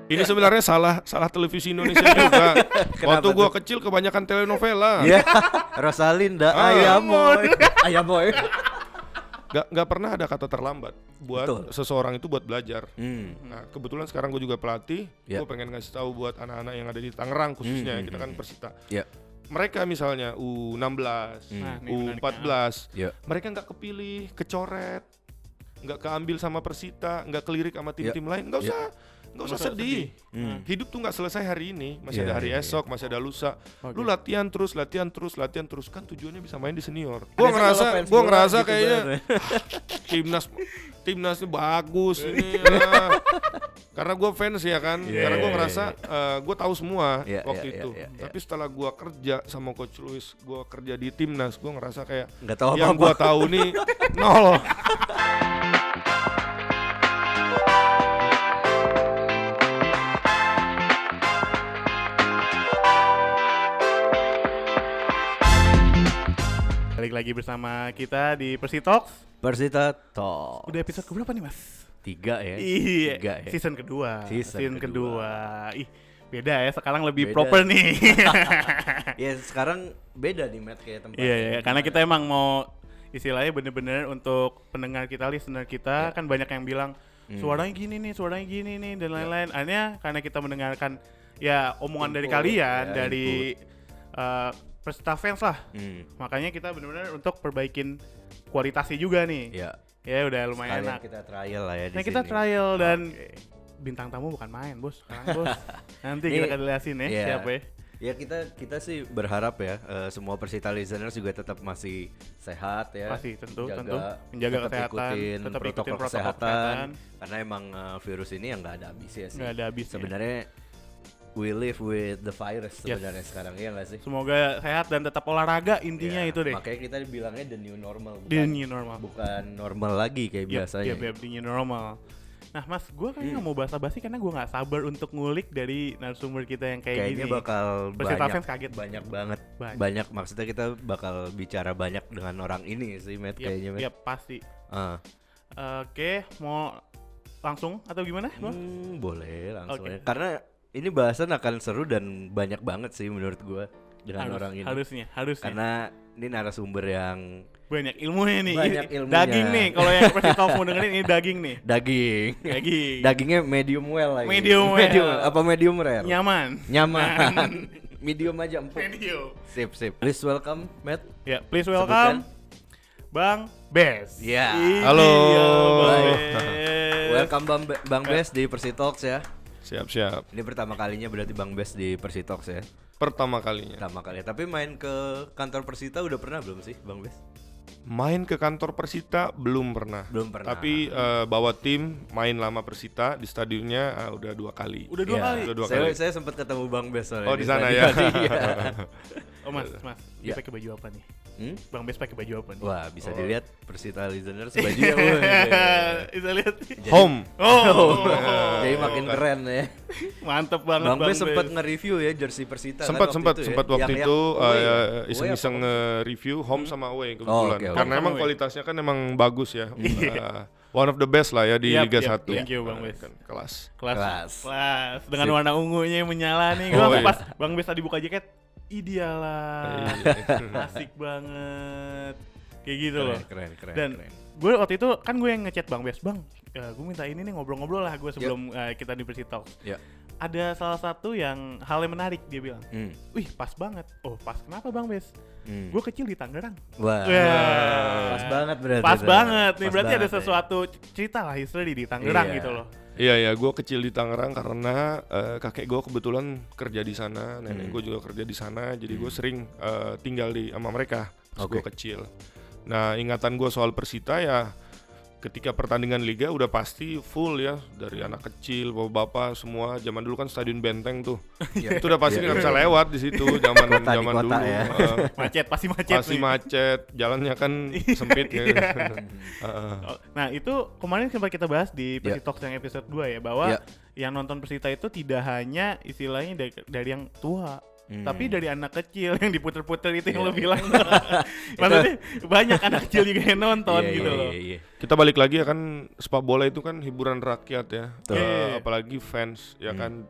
Ini sebenarnya salah televisi Indonesia juga. Waktu gua kecil kebanyakan telenovela. Iya. Rosalinda, Ayamoy. Ayamoy. Gak pernah ada kata terlambat buat Betul. seseorang itu buat belajar. Hmm. Nah, kebetulan sekarang gue juga pelatih. Ya. Gue pengen ngasih tahu buat anak-anak yang ada di Tangerang khususnya, kita kan Persita. Ya. Mereka misalnya U16, Nah, ini U14, Ya. mereka nggak kepilih, kecoret, nggak keambil sama Persita, nggak kelirik sama tim-tim lain, nggak usah. Nggak usah sedih. Hidup tuh nggak selesai hari ini, masih ada hari esok, masih ada lusa. Lu latihan terus, kan tujuannya bisa main di senior. Gua ngerasa gitu kayaknya timnasnya bagus ini ya. Karena gue fans ya kan, karena gue ngerasa gue tahu semua waktu itu. Tapi setelah gue kerja sama Coach Luis, gue kerja di timnas, gue ngerasa kayak Nggak tahu yang apa-apa. gue tahu nih nol. Balik lagi bersama kita di Persitox. Persita Talk. Udah episode keberapa nih, Mas? 3 ya. Iya, Tiga ya. season kedua. Season kedua. Ih, beda ya, sekarang lebih Beda. proper nih. Ya sekarang beda nih Matt kayak tempatnya. Iya, karena kita emang mau istilahnya bener-bener untuk pendengar kita, listener kita, kan banyak yang bilang suaranya gini nih, dan lain-lain. Akhirnya karena kita mendengarkan ya omongan dari kalian, ya, dari Persita fans lah. Makanya kita bener-bener untuk perbaikin kualitasnya juga nih. Iya. Ya udah lumayan Sekalian enak. kita trial lah ya di Nah sini. kita trial dan Oke. bintang tamu bukan main bos, sekarang bos. Nanti Ini- kita akan jelasin ya Iya. siapa ya. Ya kita sih berharap ya semua Persita listeners juga tetap masih sehat ya. Pasti, tentu. Menjaga tetap kesehatan, ikutin tetap ikutin protokol protokol kesehatan. kesehatan. Karena emang virus ini yang nggak ada habisnya sih. Nggak ada habisnya. Sebenarnya we live with the virus Yes. sebenarnya sekarang ya nggak sih? Semoga sehat dan tetap olahraga, intinya Ya, itu deh. Makanya kita bilangnya the new normal. The new normal. Bukan normal lagi kayak biasanya. Iya, the new normal. Nah mas, gue kayaknya nggak mau basa-basi karena gue nggak sabar untuk ngulik dari narasumber kita yang kayak Kayaknya gini. bakal Persita banyak, fans kaget. banyak banget. Banyak. Banyak maksudnya kita bakal bicara banyak dengan orang ini sih Matt kayaknya Matt. Iya pasti. Ah. Oke, mau langsung atau gimana? Bang? Boleh langsung Oke. ya. Karena ini bahasan akan seru dan banyak banget sih menurut gua dengan orang ini. Harusnya. Karena ini narasumber yang Banyak ilmunya nih. Banyak ilmunya. Daging nih. Kalau yang Persita mau dengerin ini daging nih. daging. Daging. Dagingnya medium well lagi. Medium well. Apa medium rare? Nyaman. Nyaman. Medium aja empuk. Medium. Sip. Please welcome Matt. Ya, please welcome Bang Bes. Ya. Halo. Bang Baik. Bes. Welcome Bang Bes di Persitox ya. Siap. Ini pertama kalinya berarti Bang Bes di Persitox ya. Pertama kalinya. Pertama kali. Tapi main ke kantor Persita udah pernah belum sih Bang Bes? Main ke kantor Persita belum pernah. Belum pernah. Tapi bawa tim main lama Persita di stadionnya udah 2 kali. Udah 2 kali. Udah 2 saya, kali. saya sempat ketemu Bang Bes soalnya. Oh di sana ya. Oh mas, dia Ya. pakai baju apa nih? Hmm? Bang Bes pakai baju apa nih? Wah bisa dilihat Persita listeners bajunya woy. Bisa lihat. Home. Oh, Jadi makin keren ya. mantep banget Bang Bes sempat nge-review ya jersey Persita. Sempat waktu itu Yang iseng-iseng away nge-review home sama away kebetulan. oke. Karena Home emang sama away. kualitasnya kan emang bagus ya. One of the best lah ya di Yap, Liga yap. 1. Thank you, Bang Bes. Kan, kelas. Kelas. Dengan Sip. warna ungunya yang menyala nih. Oh, Gua iya. pas Bang Bes tadi buka jaket, idealah. Iya. Asik banget. Kayak gitu loh. Keren. Dan gue waktu itu kan gue yang ngechat Bang Bes, Bang, gue minta ini nih ngobrol-ngobrol lah gue sebelum kita di Persitox. Ya. Ada salah satu yang hal yang menarik dia bilang, Hmm. wih pas banget. Oh pas kenapa Bang Bes? Hmm. Gue kecil di Tangerang. Wah. Wah. Pas banget berarti. Pas tuh. banget nih, Pas berarti ada banget ya. sesuatu cerita lah history di Tangerang Iya. gitu loh. Iya, gue kecil di Tangerang karena kakek gue kebetulan kerja di sana, nenek gue juga kerja di sana, jadi gue sering tinggal sama mereka pas gue Oke. kecil. Nah ingatan gue soal Persita ya ketika pertandingan liga udah pasti full ya, dari anak kecil, bapak-bapak semua. Zaman dulu kan Stadion Benteng tuh, itu udah pasti nggak bisa lewat di situ zaman Kota di zaman kota dulu. ya. Pasti macet Pasti nih. macet, jalannya kan sempit ya. Oh, nah itu kemarin sempat kita bahas di Persitox yang episode 2 ya, bahwa Ya. yang nonton Persita itu tidak hanya istilahnya dari yang tua, tapi dari anak kecil yang diputer-puter itu yang lo bilang. Maksudnya banyak anak kecil juga yang nonton gitu loh. Kita balik lagi ya kan, sepak bola itu kan hiburan rakyat ya. Apalagi fans ya kan,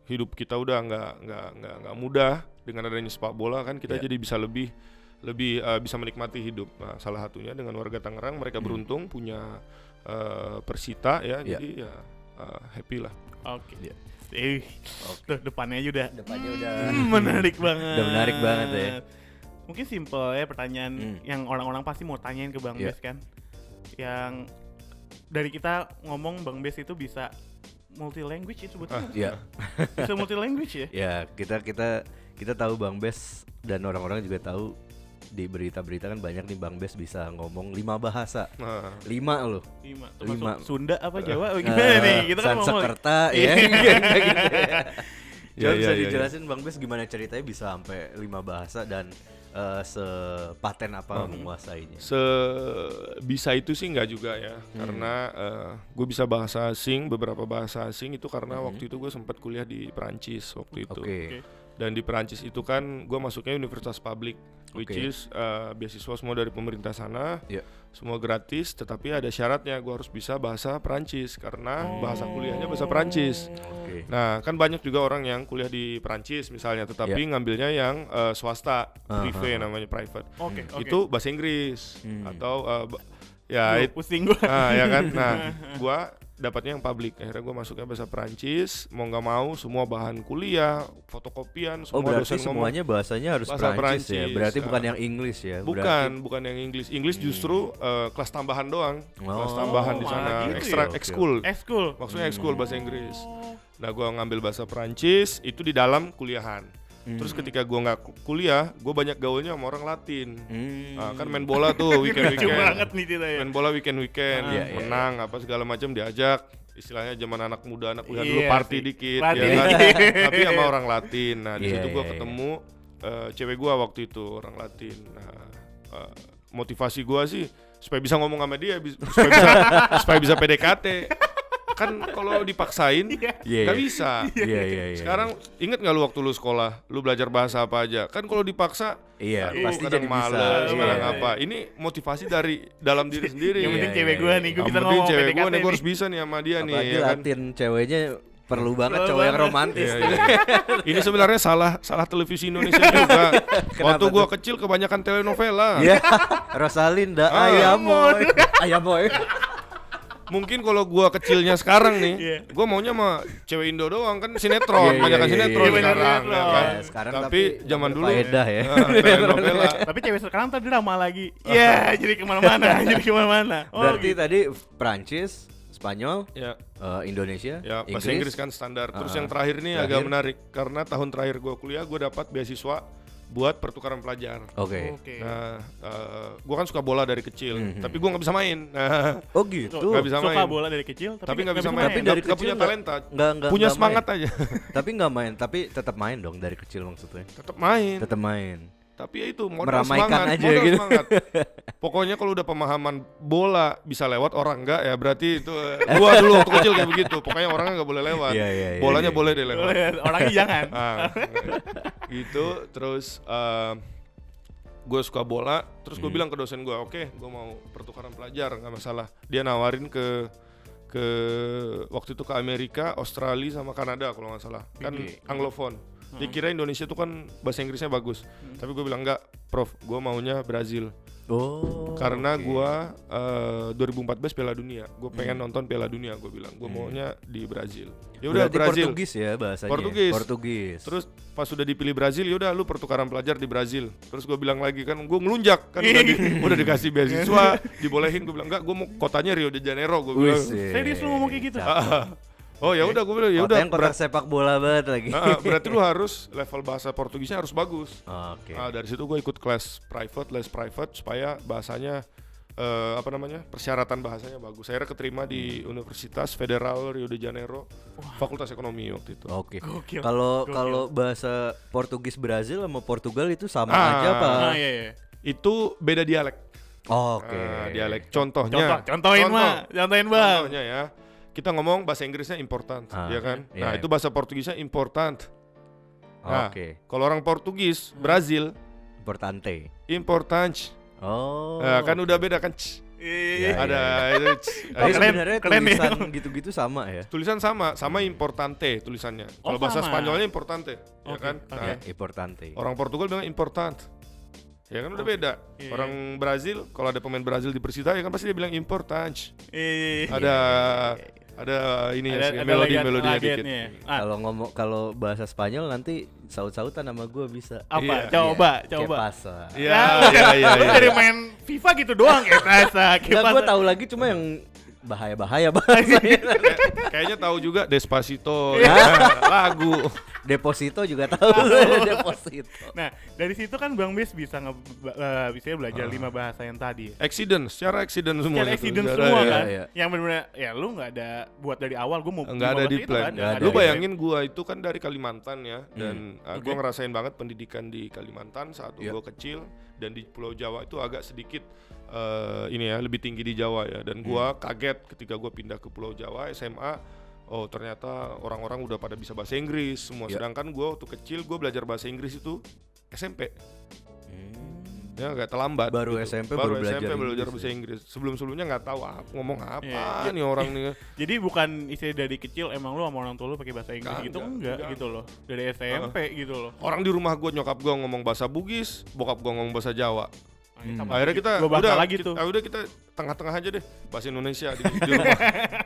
hidup kita udah nggak mudah dengan adanya sepak bola kan, kita jadi bisa lebih bisa menikmati hidup. Nah, salah satunya dengan warga Tangerang, mereka beruntung punya Persita ya, jadi ya happy lah. Oke. Tuh depannya udah menarik banget. Udah menarik banget ya. Mungkin simple ya pertanyaan yang orang-orang pasti mau tanyain ke Bang Bes kan. Yang dari kita ngomong Bang Bes itu bisa multi language itu betul. Iya. Bisa multi language ya? Ya, kita tahu Bang Bes dan orang-orang juga tahu di berita-berita kan banyak nih Bang Bes bisa ngomong 5 bahasa. 5 loh. 5. Termasuk Sunda apa Jawa gimana nih? Kita kan ngomong Sanskerta ya. Coba bisa dijelasin Bang Bes gimana ceritanya bisa sampai 5 bahasa dan sepaten apa menguasainya? Bisa itu sih nggak juga ya, karena gue bisa bahasa asing, beberapa bahasa asing itu karena waktu itu gue sempat kuliah di Perancis waktu itu. Dan di Perancis itu kan gue masuknya universitas publik, which is beasiswa semua dari pemerintah sana, semua gratis, tetapi ada syaratnya, gue harus bisa bahasa Perancis karena bahasa kuliahnya bahasa Perancis. Nah kan banyak juga orang yang kuliah di Perancis misalnya, tetapi ngambilnya yang swasta, privé namanya private. Itu bahasa Inggris atau pusing gue. Ya kan, nah gue dapatnya yang publik, akhirnya gue masuknya bahasa Perancis, mau nggak mau semua bahan kuliah, fotokopian, semua berarti dosen semuanya bahasanya harus bahasa Perancis ya, berarti bukan yang English ya? Bukan yang English justru kelas tambahan doang, kelas tambahan di sana, ekskul, maksudnya ekskul bahasa Inggris. Nah gue ngambil bahasa Perancis itu di dalam kuliahan. Terus ketika gue nggak kuliah, gue banyak gaulnya sama orang Latin. Kan main bola tuh weekend. Main bola weekend, menang apa segala macam diajak. Istilahnya zaman anak muda, anak kuliah dulu party dikit, ya kan? Tapi sama orang Latin. Nah di situ gue ketemu cewek gue waktu itu orang Latin. Nah motivasi gue sih supaya bisa ngomong sama dia, supaya bisa PDKT. Kan kalau dipaksain nggak bisa. Sekarang inget nggak lu waktu lu sekolah, lu belajar bahasa apa aja? Kan kalau dipaksa, pasti kadang jadi malas, bisa. kadang apa. Ini motivasi dari dalam diri sendiri. Yang penting cewek gue nih, gue bisa Yang ngomong penting cewek PDKT gue nih, gue harus bisa nih sama dia nih. Apalagi Ya kan? Latin ceweknya perlu banget cowok yang romantis. Ini sebenarnya salah televisi Indonesia juga. Waktu gue kecil kebanyakan telenovela. Rosalinda, Ayamoy. Mungkin kalau gua kecilnya sekarang nih, gua maunya sama cewek Indo doang kan, sinetron, banyakan sinetron sekarang. Sekarang tapi zaman dulu faedah ya. telenovela. Tapi cewek sekarang tadi drama lagi. Jadi kemana-mana. Berarti tadi Prancis, Spanyol, Indonesia, bahasa Inggris kan standar. Terus yang terakhir nih agak menarik karena tahun terakhir gua kuliah, gua dapat beasiswa buat pertukaran pelajar. Nah, gua kan suka bola dari kecil, tapi gua nggak bisa main. Gitu. Nggak bisa main. Suka bola dari kecil, tapi nggak bisa main. Tapi dari nggak kecil punya talenta, nggak punya main. semangat aja. Tapi nggak main, tapi tetap main dong dari kecil maksudnya. Tetap main. Tapi ya itu modal meramaikan semangat, aja modal gitu. semangat. Pokoknya kalau udah pemahaman bola bisa lewat, orang enggak ya berarti itu gua dulu waktu kecil kayak begitu. Pokoknya orangnya enggak boleh lewat. Bolanya boleh deh lewat. Orangnya jangan. Gitu terus gue suka bola, terus gue bilang ke dosen gue, oke, gue mau pertukaran pelajar, nggak masalah. Dia nawarin ke waktu itu ke Amerika, Australia sama Kanada kalau nggak salah, kan Anglophone. Dikira Indonesia tuh kan bahasa Inggrisnya bagus, tapi gue bilang enggak, Prof, gue maunya Brazil. Karena gue 2014 Piala Dunia, gue pengen nonton Piala Dunia, gue bilang gue maunya di Brazil. Ya udah Brazil. Portugis ya bahasanya. Portugis. Terus pas sudah dipilih Brazil, yaudah lu pertukaran pelajar di Brazil. Terus gue bilang lagi kan, gue ngelunjak kan udah dikasih beasiswa, dibolehin. Gue bilang enggak, gue mau kotanya Rio de Janeiro. Gue bilang. Serius lu ngomong kayak gitu? Oh ya udah, gue bilang ya udah. Yang kota sepak bola banget lagi. Berarti lu harus level bahasa Portugisnya harus bagus. Dari situ gue ikut les private supaya bahasanya persyaratan bahasanya bagus. Saya keterima di Universitas Federal Rio de Janeiro, Fakultas Ekonomi waktu itu. Kalau bahasa Portugis Brazil sama Portugal itu sama aja apa? Itu beda dialek. Dialek. Contohnya. Contohin Bang. Contohnya ya. Kita ngomong bahasa Inggrisnya important, ya kan? Nah, itu bahasa Portugisnya important. Nah, Oke. kalau orang Portugis, Brazil, Importante. importante. Oh. Nah, kan udah beda kan. Ya, Ada ya. itu. Tapi keren, sebenarnya keren ya. tulisan gitu-gitu sama ya. Tulisan sama importante tulisannya. Kalau bahasa sama. Spanyolnya importante, ya Oke, kan? oke. Nah, Importante. orang Portugal bilang important. Ya kan udah beda. Iya. Orang Brazil, kalau ada pemain Brazil di Persita ya kan pasti dia bilang importante. Iya. Ada ini Ada ya, melodinya dikit. lagetnya. Kalau bahasa Spanyol nanti saut-sautan sama gue bisa. Apa? Iya. Coba. Kayak pasa. Iya, iya. Lu dari main FIFA gitu doang kayak rasa. Enggak, gue tahu lagi cuma yang bahaya-bahaya bahasanya. Kayaknya tahu juga Despacito, Iya. lagu. Deposito juga tahu. Deposito. Nah, dari situ kan Bang Bes bisa bisa belajar 5 bahasa yang tadi. Secara accident semua. Secara accident Secara, semua ya. kan. iya. Yang benar-benar ya lu nggak ada buat dari awal gue mau Nggak ada 15 di itu plan. kan, Nggak ada Lu di bayangin gua itu kan dari Kalimantan ya, dan gua Oke. ngerasain banget pendidikan di Kalimantan saat Iya. gua kecil, dan di Pulau Jawa itu agak sedikit ini ya lebih tinggi di Jawa ya, dan gua kaget ketika gua pindah ke Pulau Jawa SMA. Oh ternyata orang-orang udah pada bisa bahasa Inggris semua. Iya. Sedangkan gua waktu kecil gua belajar bahasa Inggris itu SMP. Ya agak terlambat. Baru gitu. SMP baru belajar belajar Inggris, bahasa Inggris. Sebelum-sebelumnya nggak tahu ngomong apa Iya. nih orang nih. Jadi bukan istilah dari kecil emang lu sama orang tua lu pakai bahasa Inggris gitu enggak gitu loh. Dari SMP gitu loh. Orang di rumah gua, nyokap gua ngomong bahasa Bugis, bokap gua ngomong bahasa Jawa. Akhirnya kita dua bahasa lagi tuh. udah kita tengah-tengah aja deh bahasa Indonesia di rumah.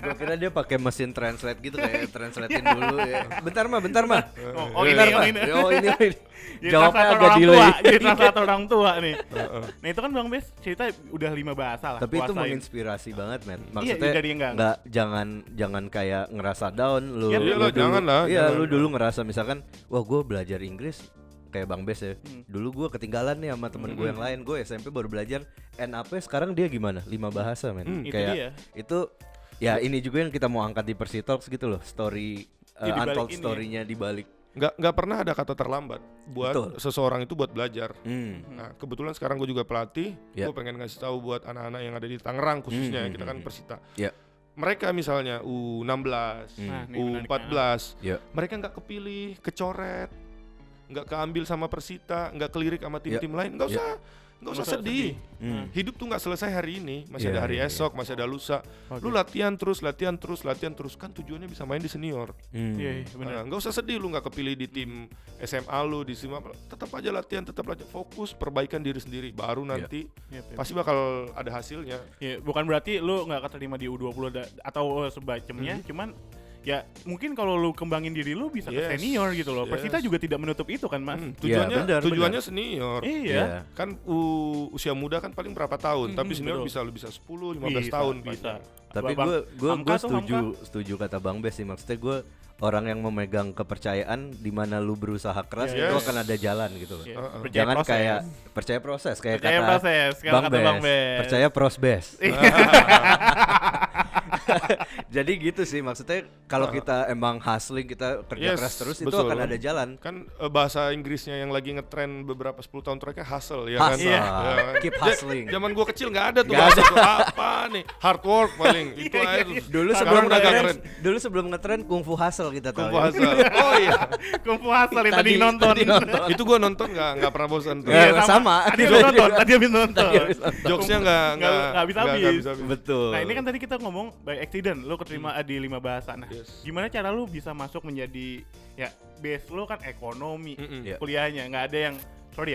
Gue kira dia pakai mesin translate gitu kayak translatein dulu ya. Bentar mah. Oh, ini Bentar, yang mah. ini. Oh ini. Jadi Jawabnya translator agak orang delay. tua, jadi translator orang tua nih. Nah itu kan Bang Bes cerita udah 5 bahasa lah. Tapi itu kuasain. menginspirasi banget, men. Iya, Maksudnya dari yang nggak jangan kayak ngerasa down lu. Iya, iyalah, dulu, jangan lah, Iya, jangan. lu dulu ngerasa misalkan, wah gue belajar Inggris kayak Bang Bes ya. Dulu gue ketinggalan nih sama temen gue yang lain. Gue SMP baru belajar NAP, sekarang dia gimana? 5 bahasa, men. Itu Kayak dia. itu ya ini juga yang kita mau angkat di Persi Talks gitu loh, story Ya, di balik untold ini. story-nya di balik. Nggak pernah ada kata terlambat buat Betul. seseorang itu buat belajar. Hmm. Nah kebetulan sekarang gue juga pelatih, Ya. gue pengen ngasih tahu buat anak-anak yang ada di Tangerang khususnya, kita kan Persita. Ya. Mereka misalnya U16, Nah, ini U14, Ya. mereka nggak kepilih, kecoret, nggak keambil sama Persita, nggak kelirik sama tim-tim lain, nggak usah sedih. Hidup tuh nggak selesai hari ini, masih Iya, ada hari iya, esok, masih ada lusa. Lu latihan terus, kan tujuannya bisa main di senior. Iya, benar. Nah, nggak usah sedih lu nggak kepilih di tim SMA lu, di SMA, tetap aja latihan, fokus perbaikan diri sendiri, baru nanti Iya, pasti bakal ada hasilnya. Ya, bukan berarti lu nggak keterima di U20 atau sebagainya, cuman ya mungkin kalau lu kembangin diri lu bisa ke Yes, senior gitu loh. yes. Persita juga tidak menutup itu kan, Mas. Tujuannya benar, tujuannya senior. Iya. Kan usia muda kan paling berapa tahun, tapi senior betul. bisa 10, 15 tahun bisa. Tapi Bang gue Hamka tuh, setuju kata Bang Bes sih. Maksudnya gue orang yang memegang kepercayaan di mana lu berusaha keras Yes. itu akan ada jalan gitu loh. Iya, percaya Jangan proses. kayak percaya proses kayak Percaya kata proses, kalau Bang kata Bes. Bang Bes. Percaya prosbes. Jadi gitu sih maksudnya kalau kita emang hustling, kita kerja Yes, keras terus itu betul. akan ada jalan. Kan bahasa Inggrisnya yang lagi ngetren beberapa 10 tahun terakhir hustle ya kan. Hustle. Ya kan? Keep hustling. Zaman gua kecil nggak ada tuh Nggak bahasa itu apa nih, hard work paling itu aja tuh. Dulu Sekarang sebelum udah agak ngetren, keren. dulu sebelum ngetren kungfu hustle kita tahu. Kungfu ya. hustle. Oh iya. Kungfu Hustle yang tadi nonton. Itu gua nonton nggak pernah bosan tuh. Ya, sama. Tadi habis nonton, tadi habis nonton. Jokesnya nggak bisa habis. Betul. Nah ini kan tadi kita ngomong by accident, lu keterima di 5 bahasa. Nah, Yes. gimana cara lu bisa masuk menjadi ya base lu kan ekonomi Iya. kuliahnya, nggak ada yang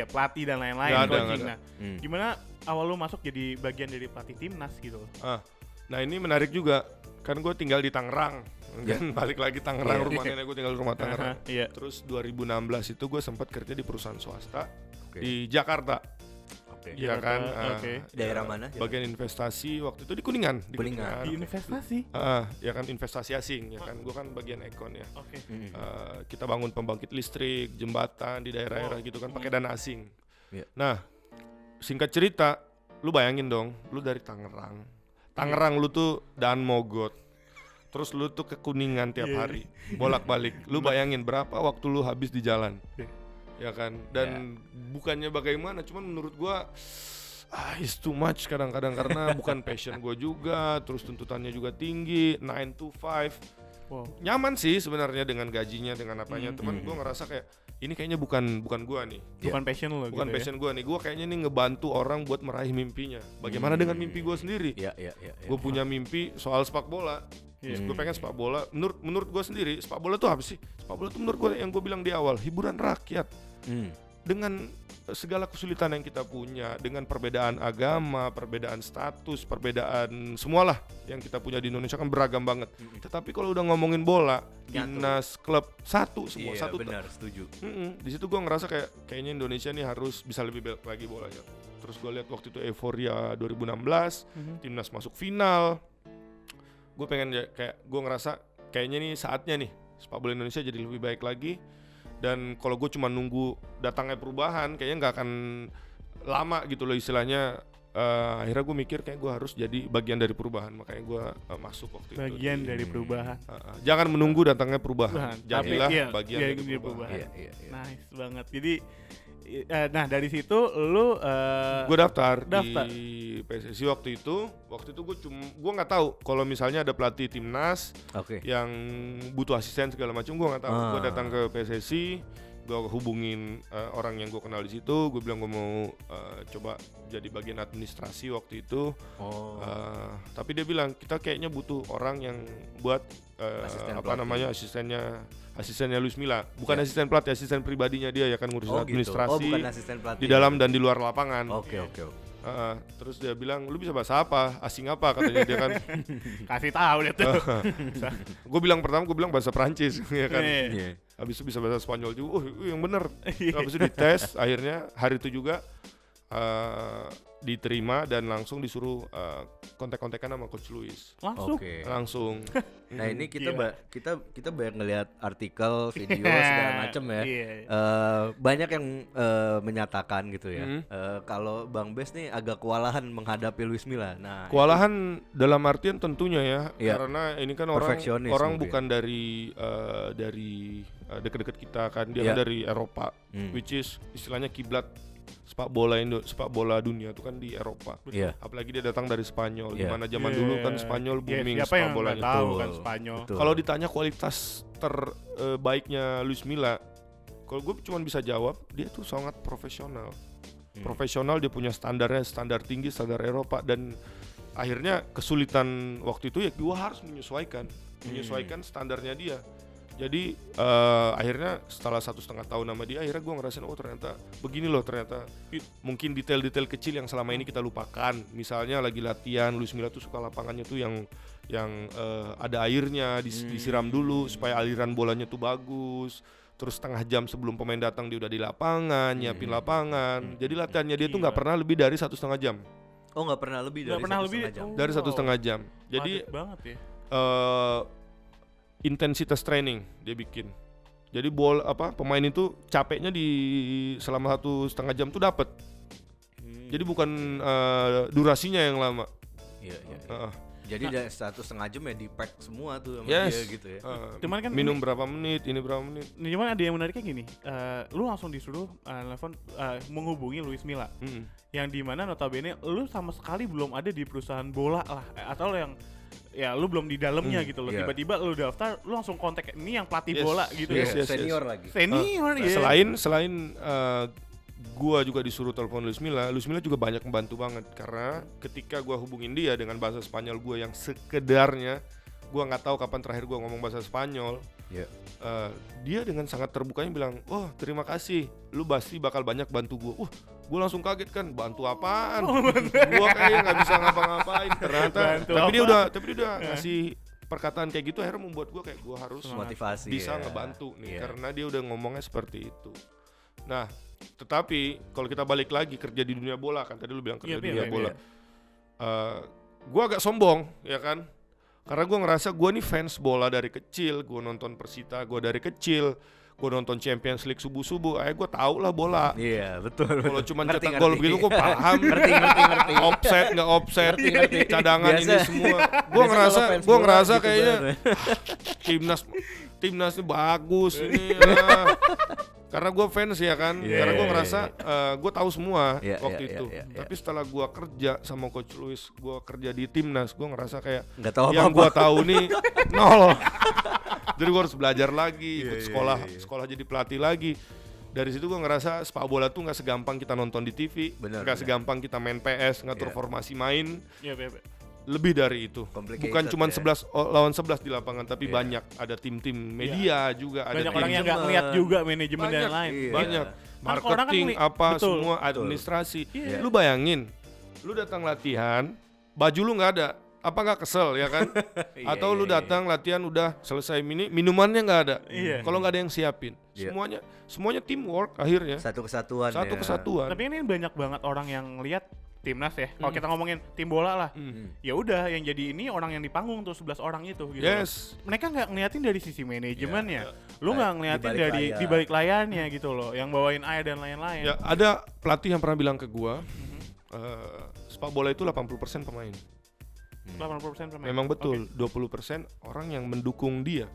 pelatih dan lain-lain. Nggak ada, coaching. nggak ada. Nah, gimana awal lu masuk jadi bagian dari pelatih timnas gitu? Nah ini menarik juga, kan gue tinggal di Tangerang, kan balik lagi Tangerang, rumah nenek gue tinggal di rumah Tangerang. Iya. Terus 2016 itu gue sempat kerja di perusahaan swasta Oke. di Jakarta. Iya kan, Oke. Daerah mana? bagian investasi waktu itu di Kuningan. Kuningan. Di investasi. Ya kan investasi asing, ya kan, gue kan bagian ekon ya. Oke. Kita bangun pembangkit listrik, jembatan di daerah-daerah gitu kan, pakai dana asing. Iya. Nah, singkat cerita, lu bayangin dong, lu dari Tangerang lu tuh Dan Mogot, terus lu tuh ke Kuningan tiap hari, bolak-balik. Lu bayangin berapa waktu lu habis di jalan, ya kan? Dan bukannya bagaimana, cuman menurut gua it's too much kadang-kadang karena bukan passion gua juga, terus tuntutannya juga tinggi, 9 to 5. nyaman sih sebenarnya dengan gajinya, dengan apanya. Cuman gue ngerasa kayak ini kayaknya bukan gue nih. Bukan passion lo Bukan gitu passion gue nih. Gue kayaknya nih ngebantu orang buat meraih mimpinya. Bagaimana dengan mimpi gue sendiri? Gue punya mimpi soal sepak bola. Gue pengen sepak bola. Menurut gue sendiri, sepak bola tuh apa sih? Sepak bola tuh menurut gue yang gue bilang di awal, hiburan rakyat. Dengan segala kesulitan yang kita punya, dengan perbedaan agama, perbedaan status, perbedaan semualah yang kita punya di Indonesia kan beragam banget. Tetapi kalau udah ngomongin bola, timnas, klub satu semua satu. Benar, setuju. Di situ gue ngerasa kayaknya Indonesia nih harus bisa lebih baik lagi bolanya. Terus gue lihat waktu itu euforia 2016, timnas masuk final. Gue pengen gue ngerasa kayaknya nih saatnya nih sepak bola Indonesia jadi lebih baik lagi. Dan kalau gue cuma nunggu datangnya perubahan, kayaknya nggak akan lama gitu loh istilahnya. Akhirnya gue mikir kayak gue harus jadi bagian dari perubahan, makanya gue masuk waktu itu. Bagian dari perubahan. Jangan menunggu datangnya perubahan. Jadilah bagian dari perubahan. Nice banget. Jadi, nah dari situ lu gue daftar di PSSI waktu itu gue nggak tahu kalau misalnya ada pelatih timnas yang butuh asisten segala macam, gue nggak tahu. Gue datang ke PSSI, gue hubungin orang yang gue kenal di situ, gue bilang gue mau coba jadi bagian administrasi waktu itu. Tapi dia bilang kita kayaknya butuh orang yang buat asistennya Luis Milla, bukan asisten pelatih, asisten pribadinya dia ya kan, ngurusin administrasi di dalam dan di luar lapangan. Terus dia bilang, lu bisa bahasa apa, asing apa katanya dia kan. Kasih tahu dia tuh. Gue bilang bahasa Prancis ya kan. Habis itu bisa bahasa Spanyol juga. Yang bener. Habis itu dites, akhirnya hari itu juga diterima dan langsung disuruh kontak-kontakan sama Coach Luis. Langsung. Nah ini kita banyak ngelihat artikel, video segala macam ya. Banyak yang menyatakan gitu ya. Kalau Bang Bes nih agak kewalahan menghadapi Luis Milla. Nah, kewalahan dalam artian tentunya ya, karena ini kan orang bukan dari dekat-dekat kita kan, dia kan dari Eropa, which is istilahnya kiblat sepak bola dunia itu kan di Eropa. Apalagi dia datang dari Spanyol. Dimana zaman dulu kan Spanyol booming sepak bolanya. Tahu kan Spanyol. Kalau ditanya kualitas terbaiknya Luis Milla, kalau gue cuma bisa jawab dia tuh sangat profesional. Profesional, dia punya standar tinggi, standar Eropa, dan akhirnya kesulitan waktu itu ya gue harus menyesuaikan standarnya dia. Jadi akhirnya setelah 1,5 tahun sama dia, akhirnya gue ngerasain ternyata begini loh, ternyata mungkin detail-detail kecil yang selama ini kita lupakan. Misalnya lagi latihan, Luis Milla tuh suka lapangannya tuh yang ada airnya, disiram dulu supaya aliran bolanya tuh bagus. Terus setengah jam sebelum pemain datang dia udah di lapangan, nyiapin lapangan. Jadi latihannya dia tuh nggak pernah lebih dari 1,5 jam. Nggak pernah lebih dari 1,5 jam. Dari 1,5 jam. Jadi banget ya. Intensitas training dia bikin. Jadi pemain itu capeknya di selama 1,5 jam tuh dapat. Jadi bukan durasinya yang lama. Jadi dari 1,5 jam ya di-pack semua tuh sama dia gitu ya. Cuman kan minum berapa menit, ini berapa menit. Cuman ada yang menariknya gini, lu langsung disuruh menghubungi Luis Milla, yang dimana notabene lu sama sekali belum ada di perusahaan bola lah, atau yang ya lu belum di dalamnya gitu loh. Tiba-tiba lu daftar, lu langsung kontak ini yang pelatih bola gitu ya. Senior lagi. Senior ya. Selain gua juga disuruh telepon Luis Milla juga banyak membantu banget, karena ketika gua hubungin dia dengan bahasa Spanyol gua yang sekedarnya, gua nggak tahu kapan terakhir gua ngomong bahasa Spanyol. Dia dengan sangat terbukanya bilang, terima kasih, lu pasti bakal banyak bantu gua. Gue langsung kaget kan, bantu apaan? Gue kayak nggak bisa ngapa-ngapain ternyata. Tapi dia udah ngasih perkataan kayak gitu, akhirnya membuat gue kayak gue harus motivasi bisa ngebantu nih, karena dia udah ngomongnya seperti itu. Nah, tetapi kalau kita balik lagi kerja di dunia bola kan, tadi lu bilang kerja di dunia bola. Gue agak sombong ya kan, karena gue ngerasa gue nih fans bola dari kecil. Gue nonton Persita gue dari kecil. Gue nonton Champions League subuh-subuh, gue tahu lah bola. Iya, betul. Kalau cuma cetak gol begitu gue paham. Ngerti. Offset nggak offset, cadangan biasa, ini semua. Gue ngerasa gitu kayaknya timnas ini bagus ini. Karena gue fans ya kan, karena gue ngerasa gue tahu semua waktu itu. Tapi setelah gue kerja sama Coach Luis, gue kerja di timnas, gue ngerasa kayak nggak tahu yang apa-apa. gue tahu nih nol. Jadi gue harus belajar lagi, ikut sekolah jadi pelatih lagi. Dari situ gue ngerasa sepak bola tuh nggak segampang kita nonton di TV, nggak segampang kita main PS, ngatur formasi main. Lebih dari itu, bukan cuma 11 lawan 11 di lapangan, tapi banyak ada tim-tim media juga, ada banyak orang yang nggak ngeliat juga manajemen dan lain. Banyak marketing apa semua administrasi. Lu bayangin, lu datang latihan, baju lu nggak ada, apa nggak kesel ya kan? Atau lu datang latihan udah selesai minumannya nggak ada, kalau nggak ada yang siapin, semuanya teamwork akhirnya. Satu kesatuan. Tapi ini banyak banget orang yang lihat timnas ya. Kalau kita ngomongin tim bola lah, ya udah yang jadi ini orang yang di panggung tuh 11 orang itu gitu. Mereka nggak ngeliatin dari sisi manajemennya. Lu nggak ngeliatin dari di balik layarnya gitu loh, yang bawain air dan lain-lain. Ya, ada pelatih yang pernah bilang ke gua, sepak bola itu 80% pemain. 80% pemain. Memang betul, 20% orang yang mendukung dia.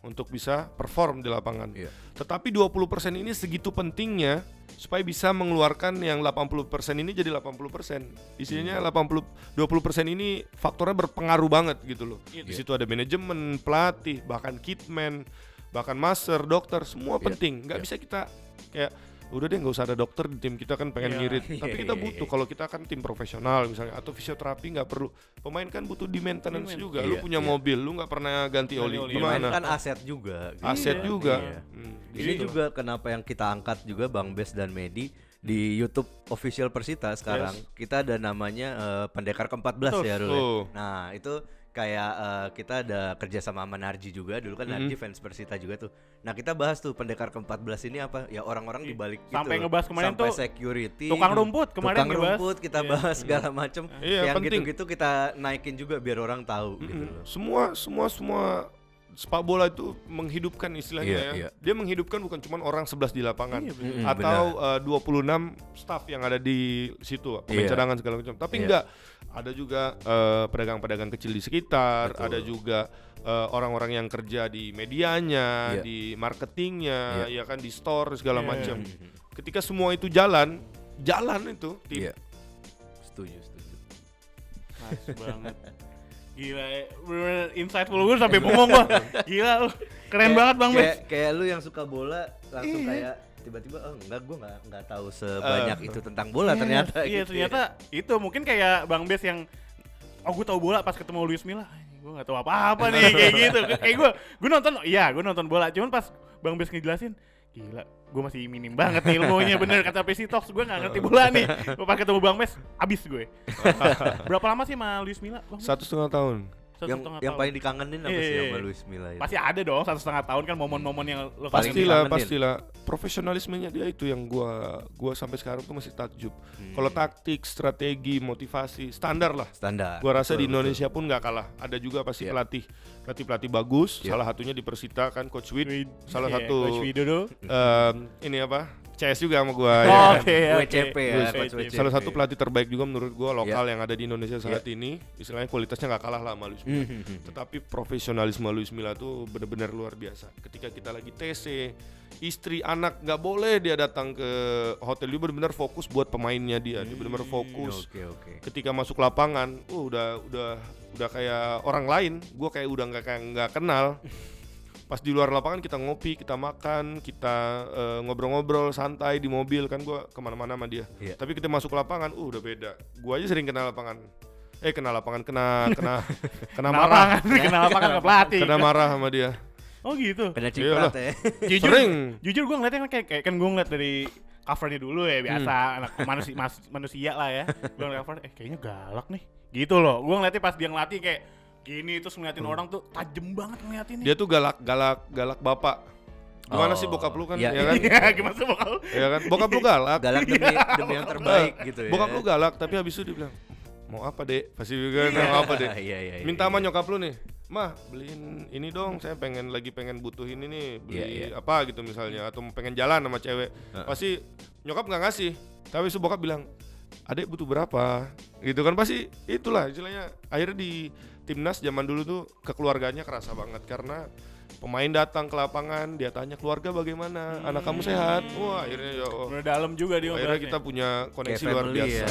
Untuk bisa perform di lapangan. Tetapi 20% ini segitu pentingnya supaya bisa mengeluarkan yang 80% ini jadi 80%. Isinya 20% ini faktornya berpengaruh banget gitu loh. Di situ ada manajemen, pelatih, bahkan kitman, bahkan master, dokter, semua penting. Nggak bisa kita kayak udah deh nggak usah ada dokter di tim kita kan pengen ngirit. Tapi kita butuh kalau kita kan tim profesional misalnya atau fisioterapi nggak perlu. Pemain kan butuh di maintenance juga. Lu punya mobil, lu nggak pernah ganti oli. Gimana? Kan aset juga. Aset juga. Ini juga kenapa yang kita angkat juga Bang Bes dan Medi di YouTube official Persita sekarang. Kita ada namanya Pendekar ke-14 ya dulu. Nah, itu kayak kita ada kerja sama Narji juga, dulu kan Narji fans Persita juga tuh. Nah kita bahas tuh Pendekar ke-14 ini apa ya, orang-orang dibalik sampai gitu, ngebahas kemarin sampai tuh security, tukang rumput kemarin kita bahas segala macem. Yang penting. gitu-gitu kita naikin juga biar orang tahu gitu loh. Semua sepak bola itu menghidupkan istilahnya Dia menghidupkan bukan cuma orang 11 di lapangan atau 26 staff yang ada di situ, pemain cadangan segala macam. Tapi enggak, ada juga pedagang-pedagang kecil di sekitar, ada juga orang-orang yang kerja di medianya, di marketingnya, ya kan, di store segala macam. Ketika semua itu jalan itu tim. Setuju. Nice banget. Gila, bener insightful gue sampai bengong gua. Gila lu, keren banget Bang Bes. Kayak lu yang suka bola langsung kayak tiba-tiba gue nggak tahu sebanyak itu tentang bola ternyata. Iya, gitu ternyata itu mungkin kayak Bang Bes yang gue tahu bola pas ketemu Luis Milla. Gue nggak tahu apa-apa nih kayak gitu. Kayak gue nonton bola, cuman pas Bang Bes ngejelasin, gila, gue masih minim banget nih ilmunya, bener kata PC Talks, gue gak ngerti bola nih. Pas ketemu Bang Bes, abis gue. Berapa lama sih sama Luis Milla, Bang? 1,5 tahun. Yang paling dikangenin apa sih sama Luis Milla itu? Pasti ada dong, 1,5 tahun kan momen-momen yang lo pastilah. Profesionalismenya dia itu yang gua sampai sekarang tuh masih takjub. Kalau taktik, strategi, motivasi, standar lah. Gua rasa di Indonesia pun nggak kalah. Ada juga pasti pelatih bagus. Salah satunya di Persita kan Coach Wid. Salah satu Coach Widodo. Ini apa? CS juga sama gua. WCP ya. Salah satu pelatih terbaik juga menurut gua lokal yang ada di Indonesia saat ini. Istilahnya kualitasnya nggak kalah lah sama Luis Milla. Tetapi profesionalisme Luis Milla tuh benar-benar luar biasa. Ketika kita lagi TC, istri, anak nggak boleh dia datang ke hotel. Dia benar-benar fokus buat pemainnya dia. Dia benar-benar fokus. Ketika masuk lapangan, udah kayak orang lain. Gua kayak udah nggak kenal. Pas di luar lapangan kita ngopi, kita makan, kita ngobrol-ngobrol santai di mobil kan, gue kemana-mana sama dia. Tapi kita masuk lapangan, udah beda. Gue aja sering kena lapangan, kena marah. Kena lapangan ke pelatih. Kena marah sama dia. Oh gitu. Kena ciprat ya. Jujur gue ngeliatnya kayak kan gue ngeliat dari covernya dulu ya, biasa anak manusia lah ya. Gue ngeliat cover, kayaknya galak nih. Gitu loh. Gue ngeliatnya pas dia ngelatih kayak gini, terus ngeliatin orang tuh tajem banget ngeliatin. Dia tuh galak bapak. Gimana sih bokap lu kan? Ya kan? Gimana sih bokap lu? Ya kan? Bokap lu galak. Galak demi yang terbaik gitu ya. Bokap lu galak, tapi habis itu dia bilang, mau apa dek? Pasti juga mau apa dek? Minta sama nyokap lu nih, mah beliin ini dong, saya lagi pengen butuh ini nih, beli apa gitu misalnya, atau pengen jalan sama cewek. Pasti nyokap nggak ngasih, tapi su bokap bilang, adek butuh berapa? Gitu kan, pasti itulah istilahnya. Akhirnya di timnas zaman dulu tuh kekeluarganya kerasa banget karena Pemain datang ke lapangan, dia tanya keluarga bagaimana, anak kamu sehat? Wah akhirnya Udah dalam juga dia akhirnya kita punya koneksi luar biasa.